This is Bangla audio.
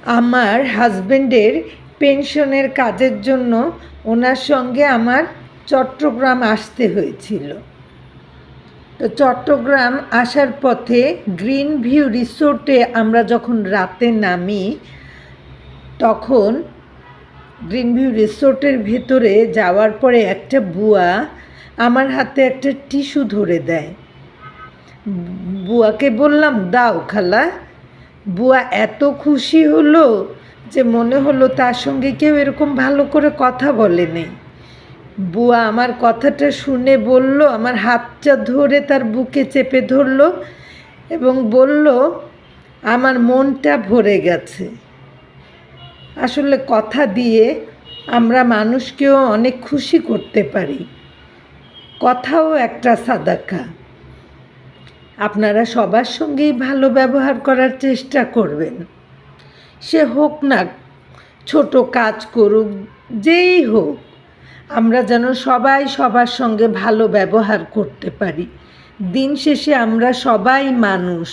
আমার হাজবেন্ডের পেনশনের কাজের জন্য ওনার সঙ্গে আমার চট্টগ্রাম আসতে হয়েছিল। তো চট্টগ্রাম আসার পথে গ্রিন ভিউ রিসোর্টে আমরা যখন রাতে নামি, তখন গ্রিন ভিউ রিসোর্টের ভেতরে যাওয়ার পরে একটা বুয়া আমার হাতে একটা টিস্যু ধরে দেয়। বুয়াকে বললাম, দাও খালা। বুয়া এত খুশি হলো যে মনে হলো তার সঙ্গে কেউ এরকম ভালো করে কথা বলেনি। বুয়া আমার কথাটা শুনে বলল, আমার হাতটা ধরে তার বুকে চেপে ধরল এবং বলল, আমার মনটা ভরে গেছে। আসলে কথা দিয়ে আমরা মানুষকেও অনেক খুশি করতে পারি। কথাও একটা সাদাকা। আপনারা সবার সঙ্গেই ভালো ব্যবহার করার চেষ্টা করবেন। সে হোক না ছোট কাজ করুক, যেই হোক, আমরা যেন সবাই সবার সঙ্গে ভালো ব্যবহার করতে পারি। দিন শেষে আমরা সবাই মানুষ।